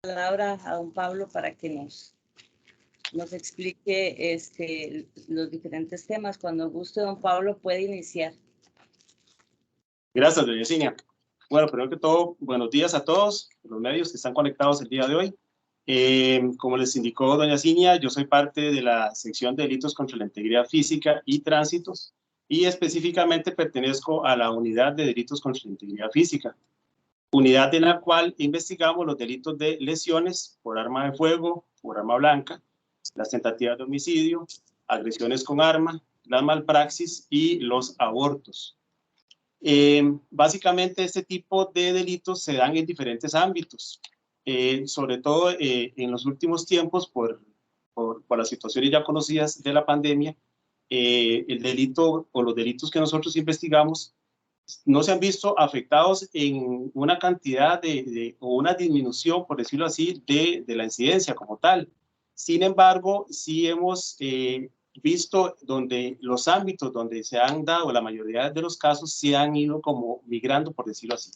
Palabra a don Pablo para que nos explique los diferentes temas. Cuando guste, don Pablo puede iniciar. Gracias, doña Yesenia. Bueno, primero que todo, buenos días a todos los medios que están conectados el día de hoy. Como les indicó doña Yesenia, yo soy parte de la sección de delitos contra la integridad física y tránsitos, y específicamente pertenezco a la unidad de delitos contra la integridad física, unidad en la cual investigamos los delitos de lesiones por arma de fuego, por arma blanca, las tentativas de homicidio, agresiones con arma, las malpraxis y los abortos. Básicamente este tipo de delitos se dan en diferentes ámbitos, sobre todo en los últimos tiempos por las situaciones ya conocidas de la pandemia. El delito o los delitos que nosotros investigamos no se han visto afectados en una cantidad o una disminución, por decirlo así, de la incidencia como tal. Sin embargo, sí hemos visto donde los ámbitos donde se han dado la mayoría de los casos se han ido como migrando, por decirlo así.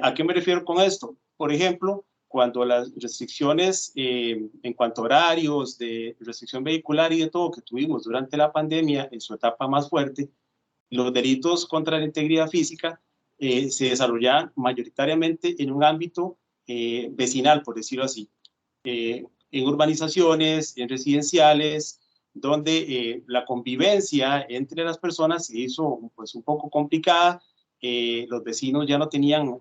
¿A qué me refiero con esto? Por ejemplo, cuando las restricciones en cuanto a horarios, de restricción vehicular y de todo que tuvimos durante la pandemia en su etapa más fuerte, los delitos contra la integridad física se desarrollan mayoritariamente en un ámbito vecinal, por decirlo así, en urbanizaciones, en residenciales, donde la convivencia entre las personas se hizo pues un poco complicada. Los vecinos ya no tenían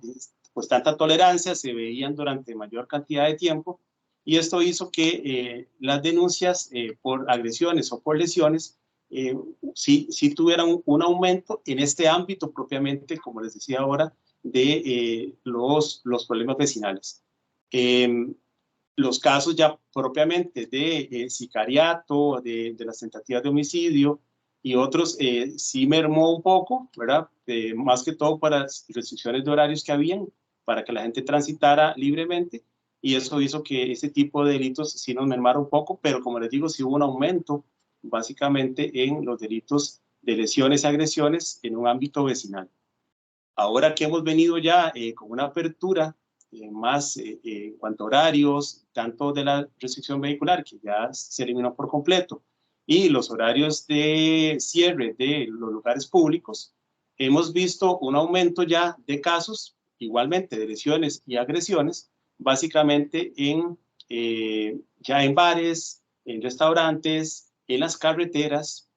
pues tanta tolerancia, se veían durante mayor cantidad de tiempo, y esto hizo que las denuncias por agresiones o por lesiones sí tuvieran un aumento en este ámbito propiamente, como les decía ahora, de los problemas vecinales. Los casos ya propiamente de sicariato, de las tentativas de homicidio y otros, sí mermó un poco, ¿verdad? Más que todo para las restricciones de horarios que habían, para que la gente transitara libremente, y eso hizo que ese tipo de delitos sí nos mermara un poco, pero como les digo, sí hubo un aumento básicamente en los delitos de lesiones y agresiones en un ámbito vecinal. Ahora que hemos venido ya con una apertura más en cuanto a horarios, tanto de la restricción vehicular, que ya se eliminó por completo, y los horarios de cierre de los lugares públicos, hemos visto un aumento ya de casos, igualmente de lesiones y agresiones, básicamente ya en bares, en restaurantes, en las carreteras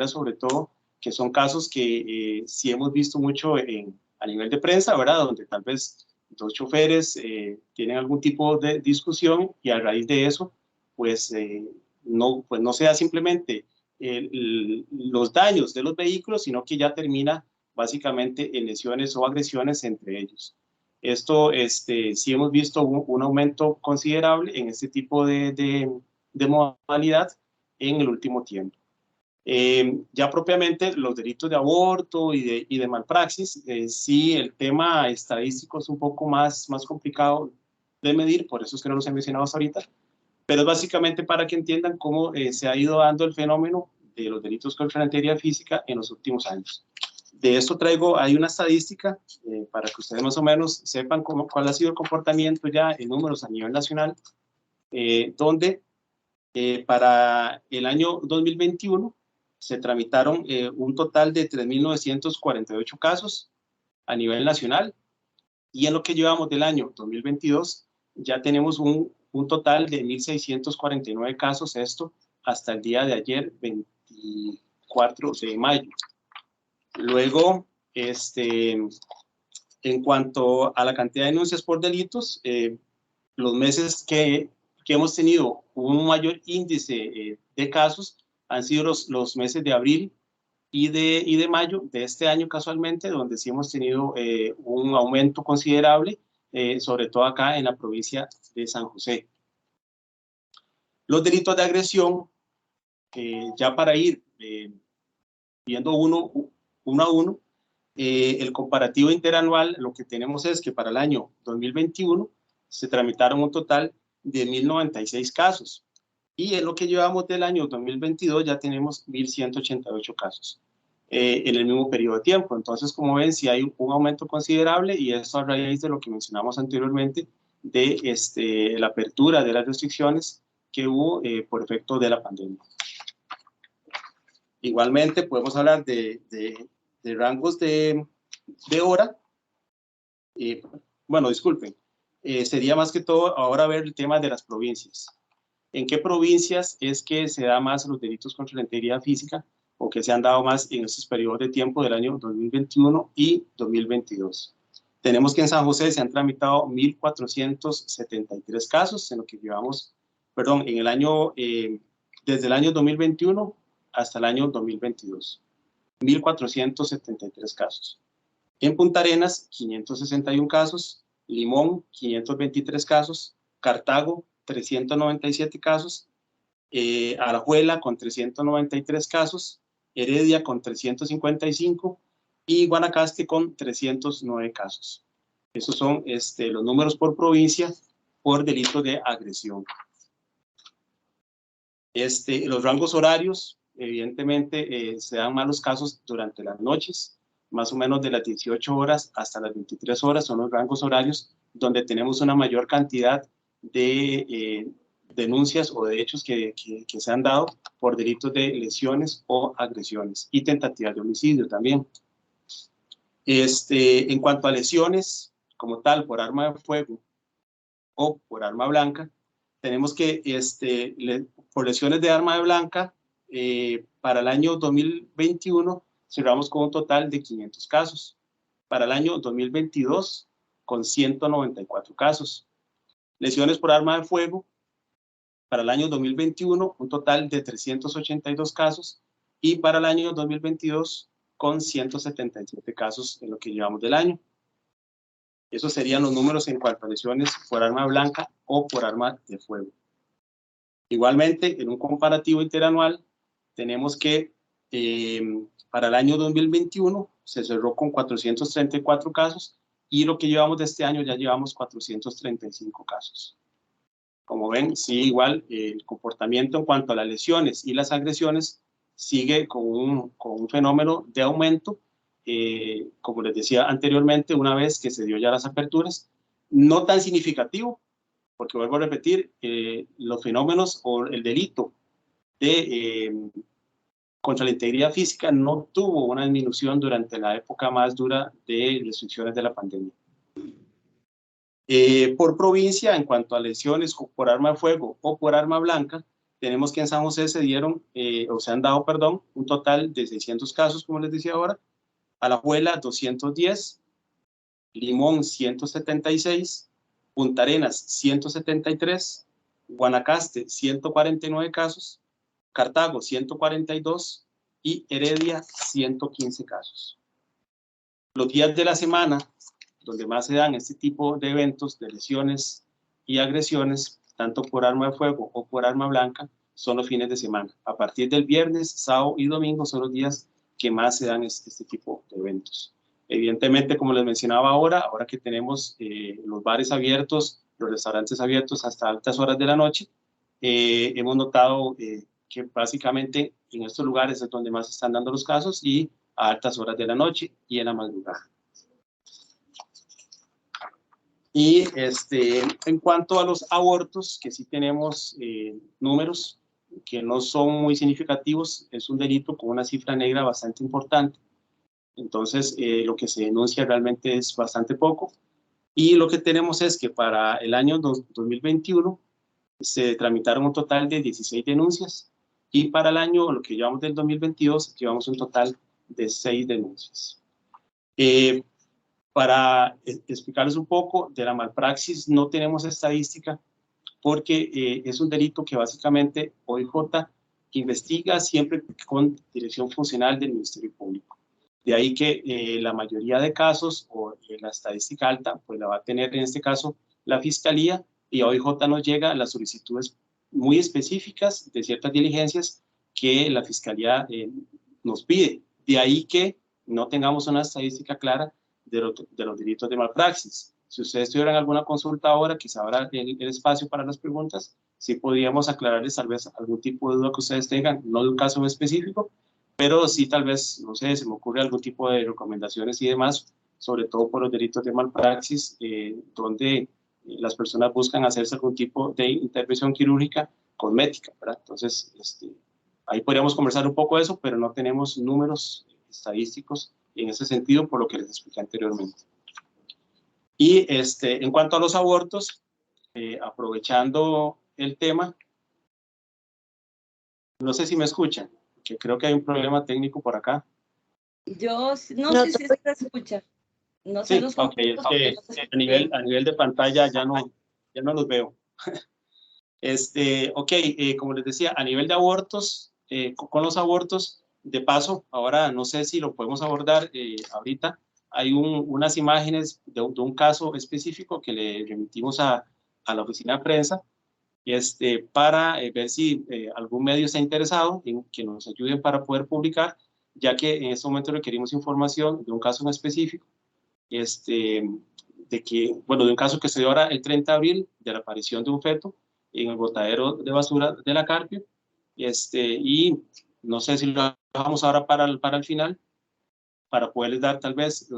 sobre todo, que son casos que sí hemos visto mucho a nivel de prensa, ¿verdad? Donde tal vez dos choferes tienen algún tipo de discusión y a raíz de eso, pues no sea simplemente los daños de los vehículos, sino que ya termina básicamente en lesiones o agresiones entre ellos. Esto sí hemos visto un aumento considerable en este tipo de modalidad en el último tiempo. Ya propiamente los delitos de aborto y de malpraxis, sí, el tema estadístico es un poco más complicado de medir, por eso es que no los he mencionado hasta ahorita, pero es básicamente para que entiendan cómo se ha ido dando el fenómeno de los delitos contra la integridad física en los últimos años. De esto hay una estadística para que ustedes más o menos sepan cuál ha sido el comportamiento ya en números a nivel nacional, donde para el año 2021 se tramitaron un total de 3.948 casos a nivel nacional, y en lo que llevamos del año 2022 ya tenemos un total de 1.649 casos, esto hasta el día de ayer, 24 de mayo. Luego, en cuanto a la cantidad de denuncias por delitos, los meses que hemos tenido un mayor índice de casos han sido los meses de abril y de mayo de este año casualmente, donde sí hemos tenido un aumento considerable, sobre todo acá en la provincia de San José. Los delitos de agresión, ya para ir viendo uno a uno, el comparativo interanual, lo que tenemos es que para el año 2021 se tramitaron un total de 1.096 casos, y en lo que llevamos del año 2022 ya tenemos 1.188 casos en el mismo periodo de tiempo. Entonces, como ven, sí hay un aumento considerable, y esto a raíz de lo que mencionamos anteriormente, de la apertura de las restricciones que hubo por efecto de la pandemia. Igualmente podemos hablar de rangos de hora. Bueno, disculpen, sería más que todo ahora ver el tema de las provincias. ¿En qué provincias es que se da más los delitos contra la integridad física o que se han dado más en estos periodos de tiempo del año 2021 y 2022? Tenemos que en San José se han tramitado 1.473 casos en lo que llevamos, perdón, en el año, desde el año 2021 hasta el año 2022. 1.473 casos. En Punta Arenas, 561 casos, Limón, 523 casos, Cartago, 397 casos, Alajuela con 393 casos, Heredia con 355 y Guanacaste con 309 casos. Esos son los números por provincia por delito de agresión. Los rangos horarios, evidentemente, se dan más los casos durante las noches, más o menos de las 18 horas hasta las 23 horas son los rangos horarios donde tenemos una mayor cantidad de denuncias o de hechos que se han dado por delitos de lesiones o agresiones y tentativas de homicidio también. En cuanto a lesiones, como tal, por arma de fuego o por arma blanca, tenemos que por lesiones de arma blanca, para el año 2021 cerramos con un total de 500 casos. Para el año 2022 con 194 casos. Lesiones por arma de fuego, para el año 2021 un total de 382 casos y para el año 2022 con 177 casos en lo que llevamos del año. Esos serían los números en cuanto a lesiones por arma blanca o por arma de fuego. Igualmente, en un comparativo interanual, tenemos que para el año 2021 se cerró con 434 casos y lo que llevamos de este año ya llevamos 435 casos. Como ven, sí, igual el comportamiento en cuanto a las lesiones y las agresiones sigue con un fenómeno de aumento, como les decía anteriormente, una vez que se dio ya las aperturas, no tan significativo, porque vuelvo a repetir, los fenómenos o el delito contra la integridad física no tuvo una disminución durante la época más dura de restricciones de la pandemia. Por provincia, en cuanto a lesiones por arma de fuego o por arma blanca, tenemos que en San José se han dado, perdón, un total de 600 casos, como les decía ahora, Alajuela 210, Limón 176, Punta Arenas 173, Guanacaste 149 casos, Cartago 142 y Heredia 115 casos. Los días de la semana donde más se dan este tipo de eventos de lesiones y agresiones, tanto por arma de fuego o por arma blanca, son los fines de semana. A partir del viernes, sábado y domingo son los días que más se dan este tipo de eventos. Evidentemente, como les mencionaba ahora que tenemos los bares abiertos, los restaurantes abiertos hasta altas horas de la noche, hemos notado que básicamente en estos lugares es donde más se están dando los casos y a altas horas de la noche y en la madrugada. Y en cuanto a los abortos, que sí tenemos números que no son muy significativos, es un delito con una cifra negra bastante importante. Entonces, lo que se denuncia realmente es bastante poco. Y lo que tenemos es que para el año 2021 se tramitaron un total de 16 denuncias y para el año, lo que llevamos del 2022, llevamos un total de 6 denuncias. Para explicarles un poco de la malpraxis, no tenemos estadística porque es un delito que básicamente OIJ investiga siempre con dirección funcional del Ministerio Público. De ahí que la mayoría de casos o la estadística alta, pues la va a tener en este caso la Fiscalía y a OIJ nos llega las solicitudes muy específicas de ciertas diligencias que la Fiscalía nos pide. De ahí que no tengamos una estadística clara de los delitos de malpraxis. Si ustedes tuvieran alguna consulta ahora, quizá habrá el espacio para las preguntas, sí podríamos aclararles tal vez algún tipo de duda que ustedes tengan, no de un caso específico, pero sí tal vez, no sé, se me ocurre algún tipo de recomendaciones y demás, sobre todo por los delitos de malpraxis, donde las personas buscan hacerse algún tipo de intervención quirúrgica cosmética, ¿verdad? Entonces, ahí podríamos conversar un poco de eso, pero no tenemos números estadísticos en ese sentido, por lo que les expliqué anteriormente. Y en cuanto a los abortos, aprovechando el tema, no sé si me escuchan, que creo que hay un problema técnico por acá. Yo no sé si se escucha. No sé Sí, los ok, es que a nivel de pantalla ya no los veo. Ok, como les decía, a nivel de abortos, con los abortos, de paso, ahora no sé si lo podemos abordar ahorita, hay unas imágenes de un caso específico que le remitimos a la oficina de prensa, para ver si algún medio está interesado en que nos ayuden para poder publicar, ya que en este momento requerimos información de un caso en específico, de un caso que se dio ahora el 30 de abril, de la aparición de un feto en el botadero de basura de la Carpio, y no sé si lo dejamos ahora para el final, para poderles dar tal vez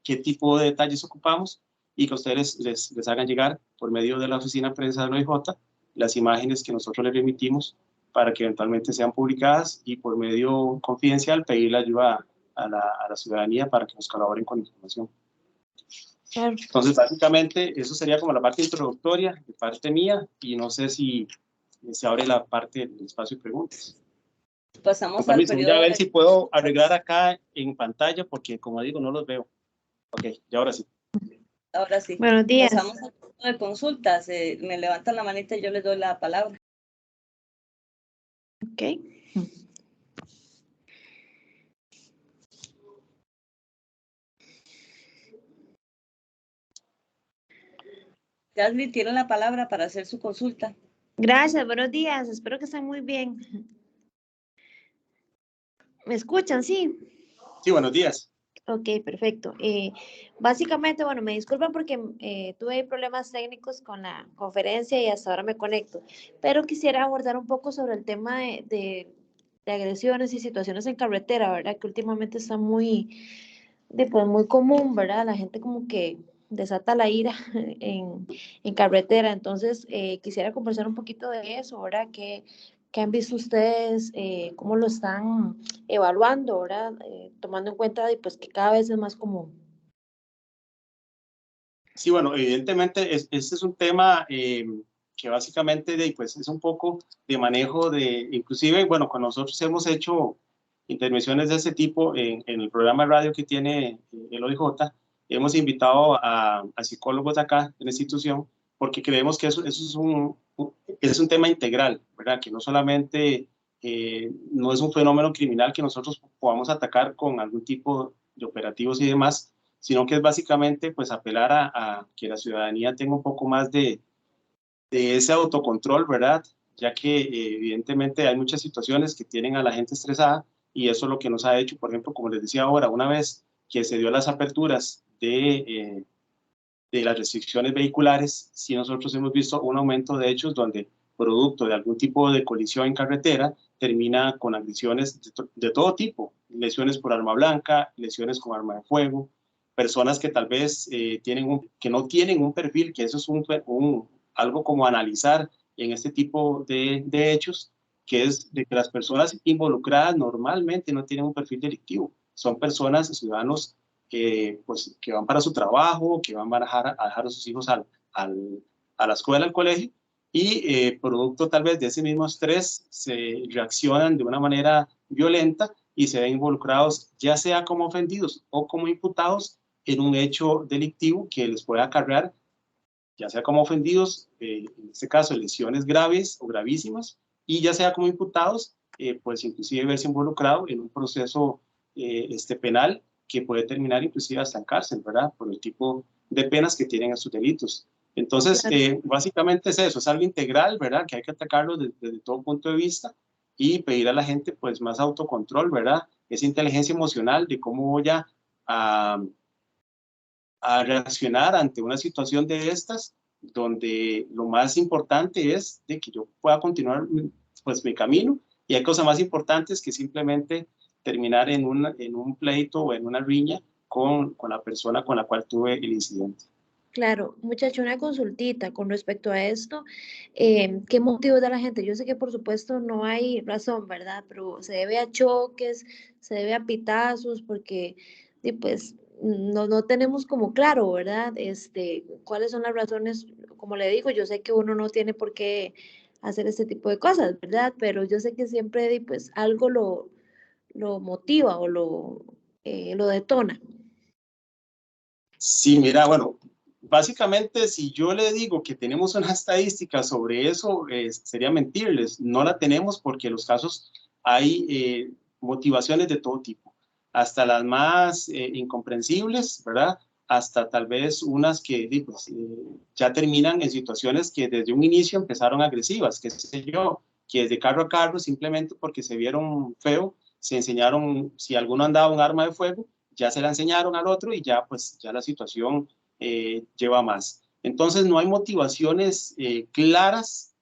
qué tipo de detalles ocupamos y que ustedes les hagan llegar por medio de la oficina de prensa de la OIJ las imágenes que nosotros les remitimos para que eventualmente sean publicadas y por medio confidencial pedir la ayuda a la ciudadanía para que nos colaboren con información. Claro. Entonces, básicamente, eso sería como la parte introductoria de parte mía y no sé si se abre la parte del espacio de preguntas. Pasamos Con al permiso, voy a periodo ver si puedo arreglar acá en pantalla porque, como digo, no los veo. Ok, y ahora sí. Ahora sí. Buenos días. Pasamos al periodo de consultas. Me levantan la manita y yo les doy la palabra. Ok. Jasmine tiene la palabra para hacer su consulta. Gracias, buenos días. Espero que estén muy bien. ¿Me escuchan? Sí. Sí, buenos días. Ok, perfecto. Básicamente, bueno, me disculpan porque tuve problemas técnicos con la conferencia y hasta ahora me conecto, pero quisiera abordar un poco sobre el tema de agresiones y situaciones en carretera, ¿verdad? Que últimamente está pues, muy común, ¿verdad? La gente como que desata la ira en carretera. Entonces, quisiera conversar un poquito de eso, ¿verdad? ¿Qué han visto ustedes? ¿Cómo lo están evaluando, ¿verdad? Tomando en cuenta pues, que cada vez es más común. Sí, bueno, evidentemente este es un tema que básicamente pues, es un poco de manejo de, inclusive, bueno, con nosotros hemos hecho intervenciones de ese tipo en el programa de radio que tiene el OIJ. Hemos invitado a psicólogos de acá, de la institución, porque creemos que eso es un tema integral, ¿verdad? Que no solamente no es un fenómeno criminal que nosotros podamos atacar con algún tipo de operativos y demás, sino que es básicamente pues apelar a que la ciudadanía tenga un poco más de ese autocontrol, ¿verdad? Ya que evidentemente hay muchas situaciones que tienen a la gente estresada y eso es lo que nos ha hecho, por ejemplo, como les decía ahora, una vez que se dio las aperturas de las restricciones vehiculares, sí nosotros hemos visto un aumento de hechos donde producto de algún tipo de colisión en carretera termina con agresiones de todo tipo, lesiones por arma blanca, lesiones con arma de fuego, personas que tal vez que no tienen un perfil, que eso es algo como analizar en este tipo de hechos, que es de que las personas involucradas normalmente no tienen un perfil delictivo, son personas, ciudadanos pues, que van para su trabajo, que van a dejar a sus hijos a la escuela, al colegio, y producto tal vez de ese mismo estrés se reaccionan de una manera violenta y se ven involucrados ya sea como ofendidos o como imputados en un hecho delictivo que les puede acarrear, ya sea como ofendidos, en este caso lesiones graves o gravísimas, y ya sea como imputados, pues inclusive verse involucrado en un proceso penal que puede terminar inclusive hasta en cárcel, ¿verdad? Por el tipo de penas que tienen estos delitos. Entonces, básicamente es eso, es algo integral, ¿verdad? Que hay que atacarlo desde todo punto de vista y pedir a la gente, pues, más autocontrol, ¿verdad? Esa inteligencia emocional de cómo voy a reaccionar ante una situación de estas, donde lo más importante es de que yo pueda continuar pues mi camino y hay cosas más importantes que simplemente terminar en un pleito o en una riña con la persona con la cual tuve el incidente. Claro, muchacho, una consultita con respecto a esto. ¿Qué motivos da la gente? Yo sé que por supuesto no hay razón, ¿verdad? Pero se debe a choques, se debe a pitazos, porque pues no tenemos como claro, ¿verdad? Cuáles son las razones, como le digo, yo sé que uno no tiene por qué hacer este tipo de cosas, ¿verdad? Pero yo sé que siempre pues algo lo motiva o lo detona. Sí, mira, bueno, básicamente si yo le digo que tenemos una estadística sobre eso, sería mentirles. No la tenemos porque los casos hay motivaciones de todo tipo, hasta las más incomprensibles, ¿verdad? Hasta tal vez unas que pues, ya terminan en situaciones que desde un inicio empezaron agresivas, qué sé yo, que desde carro a carro simplemente porque se vieron feo, se enseñaron, si alguno andaba un arma de fuego, ya se la enseñaron al otro y ya pues ya la situación lleva más. Entonces no hay motivaciones claras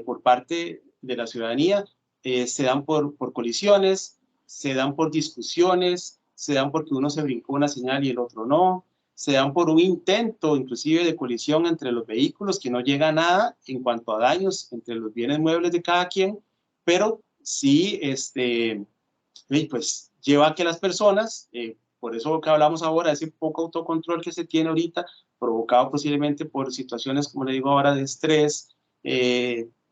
por parte de la ciudadanía, se dan por colisiones, se dan por discusiones, se dan porque uno se brincó una señal y el otro no, se dan por un intento inclusive de colisión entre los vehículos que no llega a nada en cuanto a daños entre los bienes muebles de cada quien, pero sí pues lleva a que las personas, por eso que hablamos ahora, ese poco autocontrol que se tiene ahorita, provocado posiblemente por situaciones, como le digo ahora, de estrés,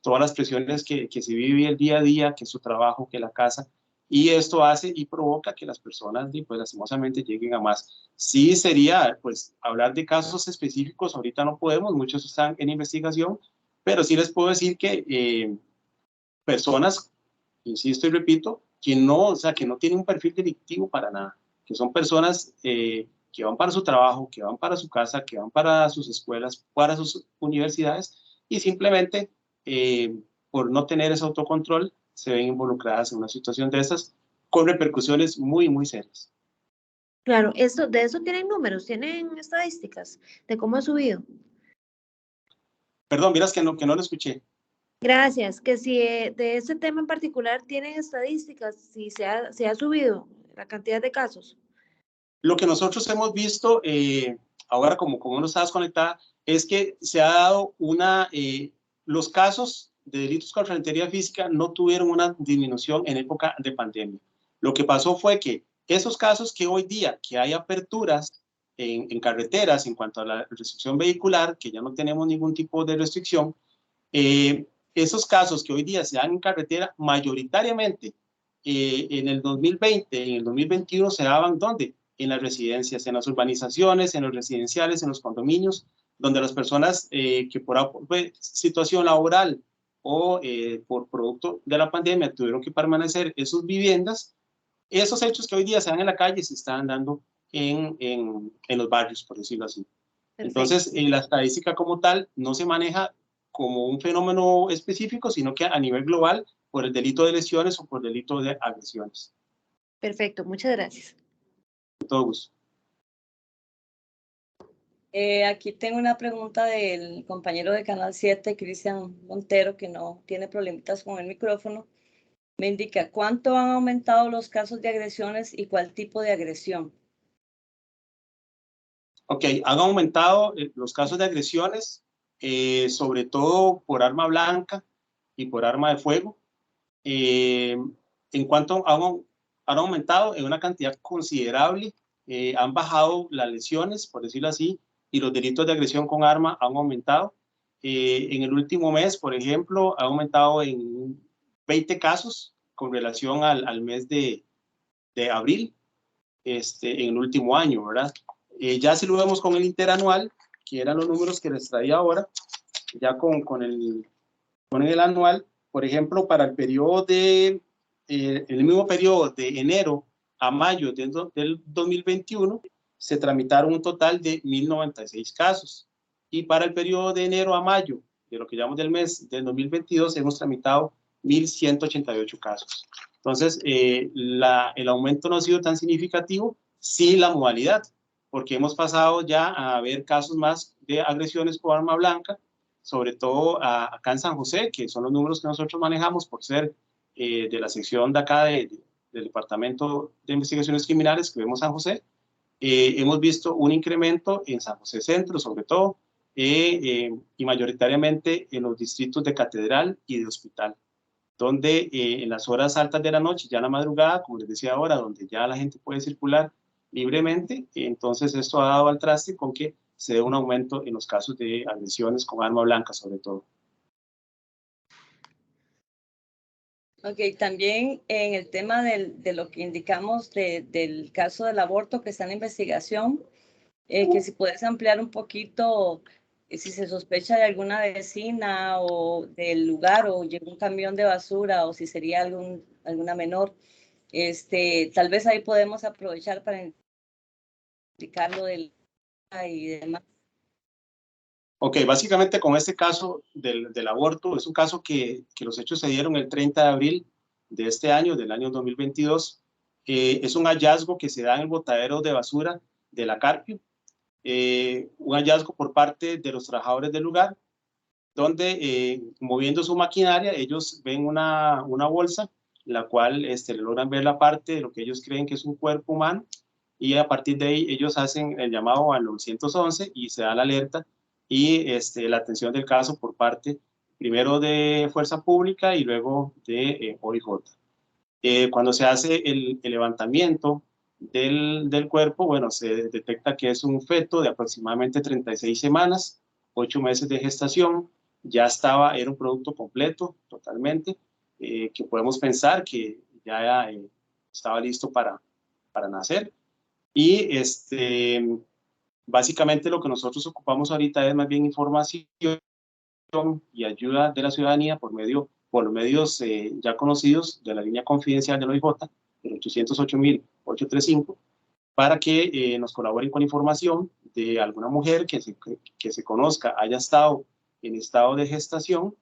todas las presiones que se vive el día a día, que es su trabajo, que la casa, y esto hace y provoca que las personas, pues lastimosamente, lleguen a más. Sí sería, pues, hablar de casos específicos, ahorita no podemos, muchos están en investigación, pero sí les puedo decir que personas, insisto y repito, que no, o sea, que no tienen un perfil delictivo para nada, que son personas que van para su trabajo, que van para su casa, que van para sus escuelas, para sus universidades y simplemente por no tener ese autocontrol se ven involucradas en una situación de estas con repercusiones muy, muy serias. Claro, de eso tienen números, tienen estadísticas de cómo ha subido. Perdón, miras que no lo escuché. Gracias, que si de este tema en particular tienen estadísticas, si se ha subido la cantidad de casos. Lo que nosotros hemos visto, ahora como no estabas conectada, es que se ha dado los casos de delitos contra la integridad física no tuvieron una disminución en época de pandemia. Lo que pasó fue que esos casos que hoy día, que hay aperturas en carreteras en cuanto a la restricción vehicular, que ya no tenemos ningún tipo de restricción, esos casos que hoy día se dan en carretera, mayoritariamente en el 2020, en el 2021 se daban, ¿dónde? En las residencias, en las urbanizaciones, en los residenciales, en los condominios, donde las personas que por situación laboral o por producto de la pandemia tuvieron que permanecer en sus viviendas, esos hechos que hoy día se dan en la calle se están dando en los barrios, por decirlo así. Perfecto. Entonces, la estadística como tal no se maneja como un fenómeno específico, sino que a nivel global por el delito de lesiones o por el delito de agresiones. Perfecto, muchas gracias. Con todo gusto. Aquí tengo una pregunta del compañero de Canal 7, Cristian Montero, que no tiene problemitas con el micrófono. Me indica, ¿cuánto han aumentado los casos de agresiones y cuál tipo de agresión? Ok, han aumentado los casos de agresiones, sobre todo por arma blanca y por arma de fuego. En cuanto han aumentado en una cantidad considerable, han bajado las lesiones, por decirlo así, y los delitos de agresión con arma han aumentado. En el último mes, por ejemplo, ha aumentado en 20 casos con relación al mes de abril, en el último año, ¿verdad? Ya si lo vemos con el interanual, que eran los números que les traía ahora, ya con el anual, por ejemplo, para el periodo el mismo periodo de enero a mayo del 2021, se tramitaron un total de 1.096 casos. Y para el periodo de enero a mayo, de lo que llamamos del mes del 2022, hemos tramitado 1.188 casos. Entonces, el aumento no ha sido tan significativo, sí la modalidad, porque hemos pasado ya a ver casos más de agresiones por arma blanca, sobre todo acá en San José, que son los números que nosotros manejamos por ser de la sección de acá del Departamento de Investigaciones Criminales que vemos San José. hemos visto un incremento en San José Centro, sobre todo, y mayoritariamente en los distritos de Catedral y de Hospital, donde en las horas altas de la noche, ya en la madrugada, como les decía ahora, donde ya la gente puede circular libremente, entonces esto ha dado al traste con que se dé un aumento en los casos de agresiones con arma blanca, sobre todo. Ok, también en el tema de lo que indicamos del caso del aborto que está en investigación, que si puedes ampliar un poquito, si se sospecha de alguna vecina o del lugar o llegó un camión de basura o si sería alguna menor, tal vez ahí podemos aprovechar para indicar lo del y demás. Ok, básicamente con este caso del aborto, es un caso que los hechos se dieron el 30 de abril de este año, del año 2022. Es un hallazgo que se da en el botadero de basura de la Carpio, un hallazgo por parte de los trabajadores del lugar, donde moviendo su maquinaria, ellos ven una bolsa, la cual le logran ver la parte de lo que ellos creen que es un cuerpo humano, y a partir de ahí ellos hacen el llamado al 911 y se da la alerta y la atención del caso por parte primero de Fuerza Pública y luego de OIJ. Cuando se hace el levantamiento del cuerpo, bueno, se detecta que es un feto de aproximadamente 36 semanas, 8 meses de gestación, ya era un producto completo totalmente, que podemos pensar que ya estaba listo para nacer. Y básicamente lo que nosotros ocupamos ahorita es más bien información y ayuda de la ciudadanía por los medios ya conocidos de la línea confidencial del OIJ, el 808.835, para que nos colaboren con información de alguna mujer que se conozca, haya estado en estado de gestación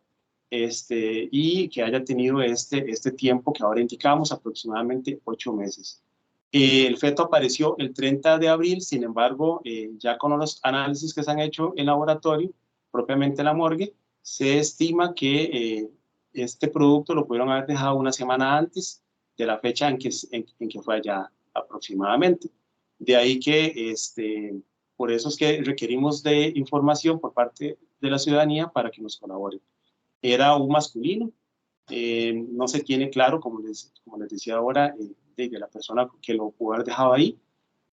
y que haya tenido este tiempo que ahora indicamos, aproximadamente 8 meses. El feto apareció el 30 de abril, sin embargo, ya con los análisis que se han hecho en laboratorio, propiamente en la morgue, se estima que este producto lo pudieron haber dejado una semana antes de la fecha en que fue allá aproximadamente. De ahí que, por eso es que requerimos de información por parte de la ciudadanía para que nos colaboren. Era un masculino, no se tiene claro, como les decía ahora, de la persona que lo pudo haber dejado ahí,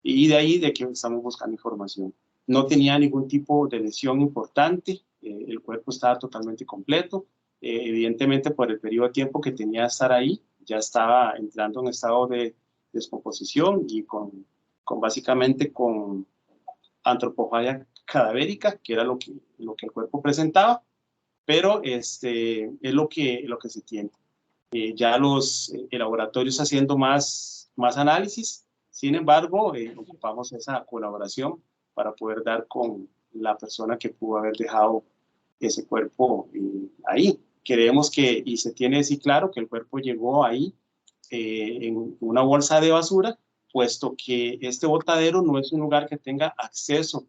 y de ahí de que estamos buscando información. No tenía ningún tipo de lesión importante, el cuerpo estaba totalmente completo, evidentemente por el periodo de tiempo que tenía de estar ahí, ya estaba entrando en estado de descomposición y básicamente con antropofagia cadavérica, que era lo que el cuerpo presentaba, pero es lo que se tiene. Ya el laboratorio está haciendo más análisis, sin embargo, ocupamos esa colaboración para poder dar con la persona que pudo haber dejado ese cuerpo ahí. Creemos que, y se tiene así claro, que el cuerpo llegó ahí en una bolsa de basura, puesto que este botadero no es un lugar que tenga acceso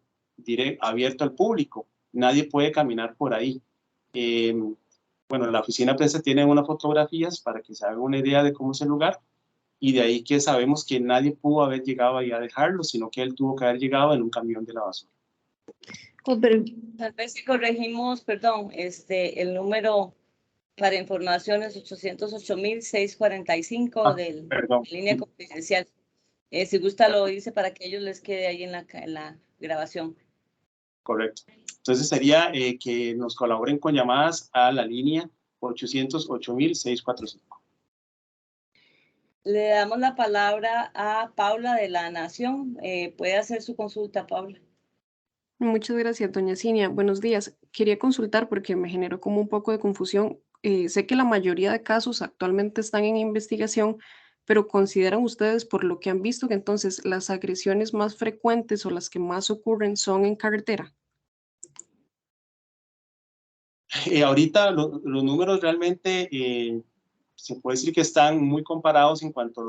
abierto al público. Nadie puede caminar por ahí. Bueno, la oficina de prensa tiene unas fotografías para que se haga una idea de cómo es el lugar, y de ahí que sabemos que nadie pudo haber llegado ahí a dejarlo, sino que él tuvo que haber llegado en un camión de la basura. Tal vez si corregimos, perdón, el número para información es 808.645 de línea confidencial. Si gusta lo dice para que ellos les quede ahí en la grabación. Correcto. Entonces sería que nos colaboren con llamadas a la línea 808.645. Le damos la palabra a Paula de La Nación. Puede hacer su consulta, Paula. Muchas gracias, doña Cinia. Buenos días. Quería consultar porque me generó como un poco de confusión. Sé que la mayoría de casos actualmente están en investigación, pero ¿consideran ustedes, por lo que han visto, que entonces las agresiones más frecuentes o las que más ocurren son en carretera? Ahorita los números realmente se puede decir que están muy comparados en cuanto a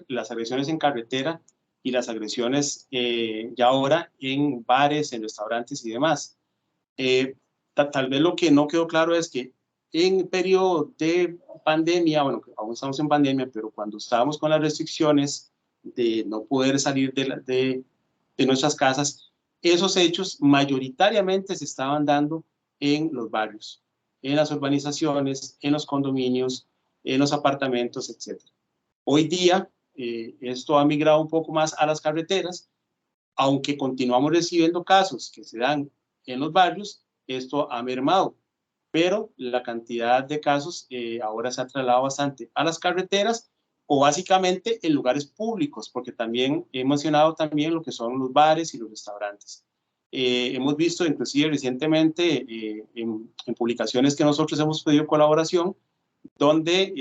las agresiones en carretera y las agresiones ya ahora en bares, en restaurantes y demás. Tal vez lo que no quedó claro es que en periodo de pandemia, bueno, aún estamos en pandemia, pero cuando estábamos con las restricciones de no poder salir de nuestras casas. Esos hechos mayoritariamente se estaban dando en los barrios, en las urbanizaciones, en los condominios, en los apartamentos, etc. Hoy día, esto ha migrado un poco más a las carreteras, aunque continuamos recibiendo casos que se dan en los barrios, esto ha mermado, pero la cantidad de casos ahora se ha trasladado bastante a las carreteras o básicamente en lugares públicos, porque también he mencionado también lo que son los bares y los restaurantes. Hemos visto inclusive recientemente en publicaciones que nosotros hemos pedido colaboración, donde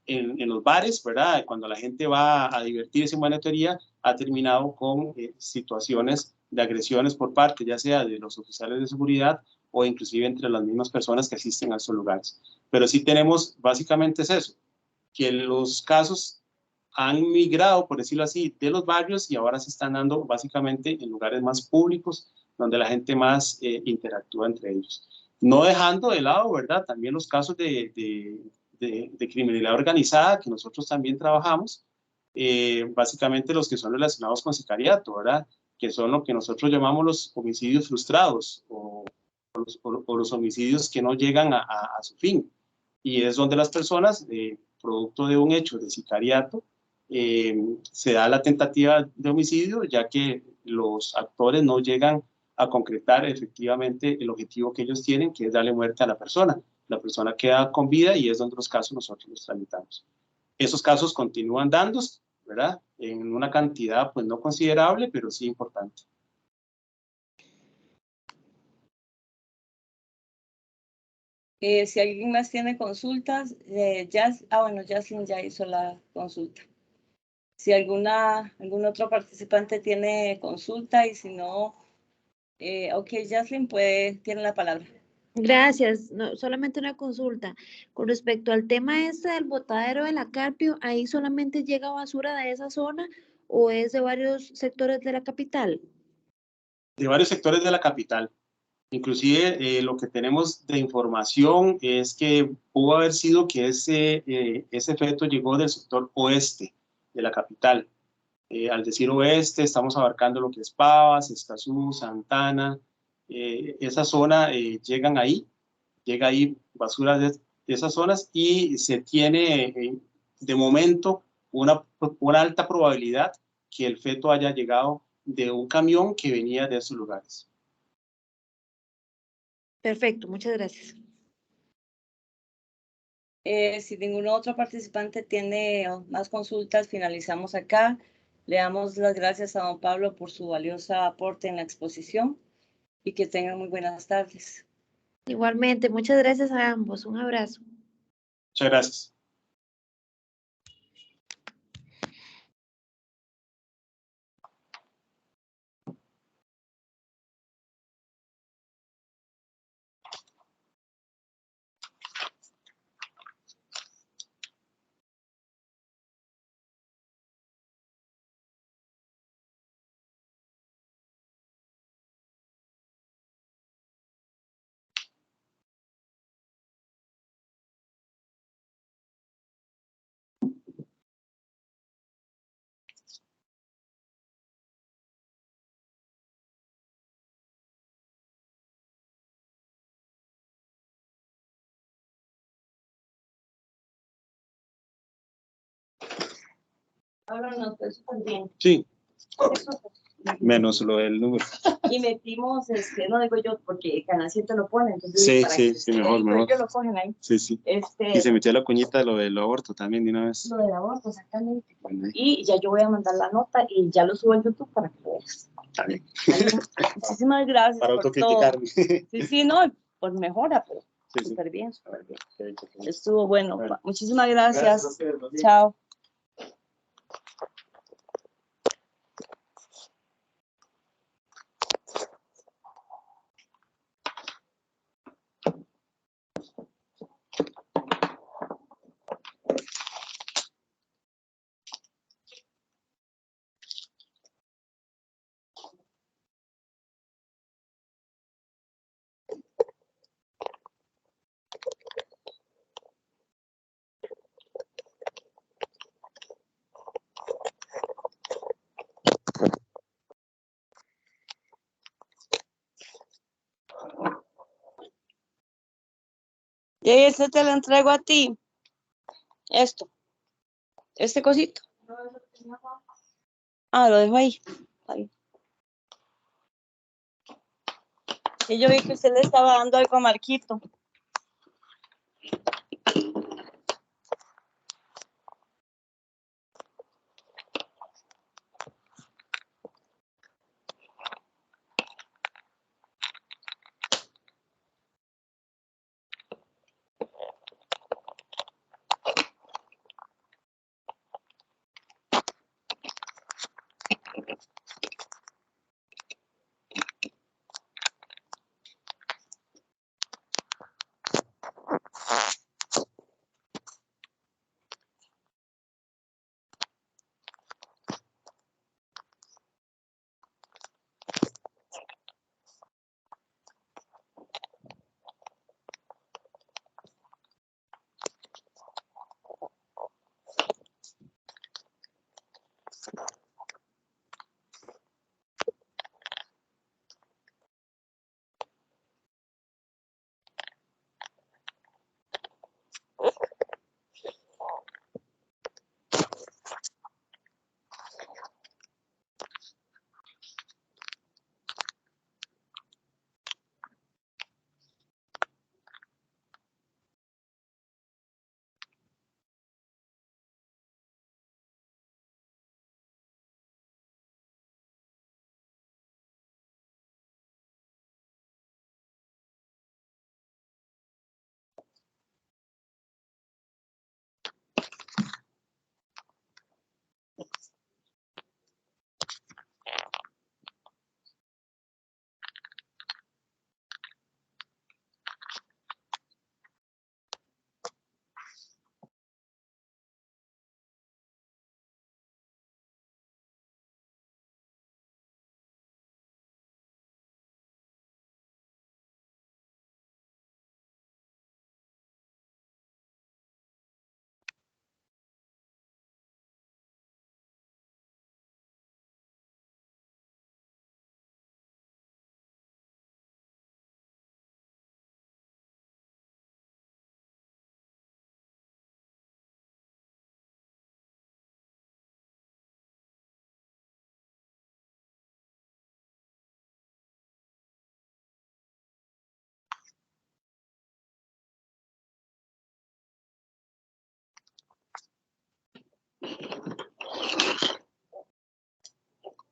en los bares, ¿verdad? Cuando la gente va a divertirse en buena teoría, ha terminado con situaciones de agresiones por parte, ya sea de los oficiales de seguridad o inclusive entre las mismas personas que asisten a esos lugares. Pero sí tenemos, básicamente es eso, que los casos han migrado, por decirlo así, de los barrios y ahora se están dando básicamente en lugares más públicos, donde la gente más interactúa entre ellos. No dejando de lado, ¿verdad? También los casos de criminalidad organizada que nosotros también trabajamos, básicamente los que son relacionados con sicariato, ¿verdad? Que son lo que nosotros llamamos los homicidios frustrados o los homicidios que no llegan a su fin. Y es donde las personas, producto de un hecho de sicariato, se da la tentativa de homicidio, ya que los actores no llegan a concretar efectivamente el objetivo que ellos tienen, que es darle muerte a la persona. La persona queda con vida y es donde los casos nosotros los tramitamos. Esos casos continúan dándose, ¿verdad? En una cantidad pues no considerable, pero sí importante. Si alguien más tiene consultas, bueno, Jaslyn ya hizo la consulta. Si algún otro participante tiene consulta y si no, ok, Jaslyn tiene la palabra. Gracias. No, solamente una consulta. Con respecto al tema este del botadero de la Carpio, ¿ahí solamente llega basura de esa zona o es de varios sectores de la capital? De varios sectores de la capital. Inclusive lo que tenemos de información es que pudo haber sido que ese efecto llegó del sector oeste de la capital. Al decir oeste, estamos abarcando lo que es Pavas, Escazú, Santana, esa zona llega ahí basura de esas zonas y se tiene de momento una alta probabilidad que el feto haya llegado de un camión que venía de esos lugares. Perfecto, muchas gracias. Si ningún otro participante tiene más consultas, finalizamos acá. Le damos las gracias a don Pablo por su valioso aporte en la exposición y que tengan muy buenas tardes. Igualmente, muchas gracias a ambos. Un abrazo. Muchas gracias. Ahora nos fue súper bien. Sí. Menos lo del número. Y metimos, no digo yo, porque Canal 7 lo pone, entonces Sí, para sí, que sí, mejor. ellos lo cogen ahí. Sí, sí. Y se metió la cuñita lo del aborto también de una vez. Lo del aborto, exactamente. Bueno. Y ya yo voy a mandar la nota y ya lo subo a YouTube para que lo veas. Está bien. Muchísimas gracias para por autocriticarme. Sí, sí, no, pues mejora, pero sí, súper bien, sí. súper bien. Estuvo bueno. Muchísimas gracias. Chao. Y este te lo entrego a ti. Esto. Este cosito. Ah, lo dejo ahí. Ahí. Y yo vi que usted le estaba dando algo a Marquito.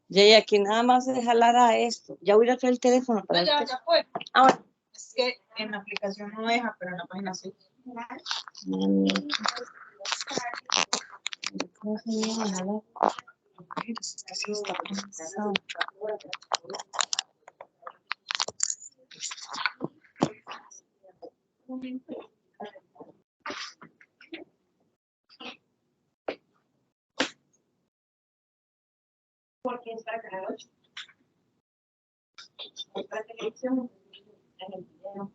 Y aquí nada más se jalará esto. Ya voy a traer el teléfono para Ya fue. Ahora. Es que en la aplicación no deja, pero en la página sí. Porque es para cada 8. Esta televisión en el video.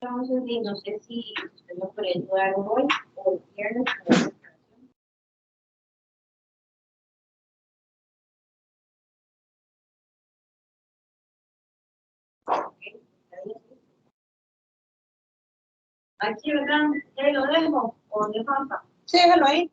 Entonces, no sé si usted lo puede ayudar hoy o el viernes. Aquí, ¿verdad? ¿Ya lo dejo o le falta? Sí, déjalo ahí.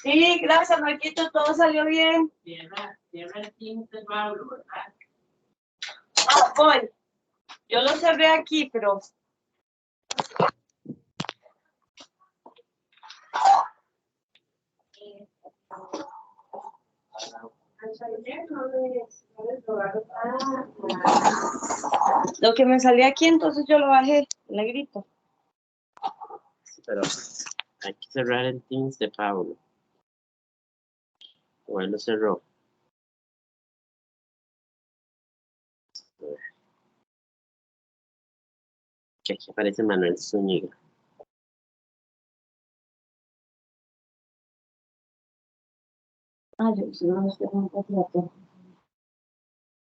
Sí, gracias, Marquito, todo salió bien. Cierra el Teams de Pablo, ¿verdad? Ah, voy. Yo lo cerré aquí, pero... Lo que me salía aquí, entonces yo lo bajé, negrito. Pero hay que cerrar el Teams de Pablo. O él lo cerró. que aquí aparece Manuel Zúñiga. Yo sí no estoy con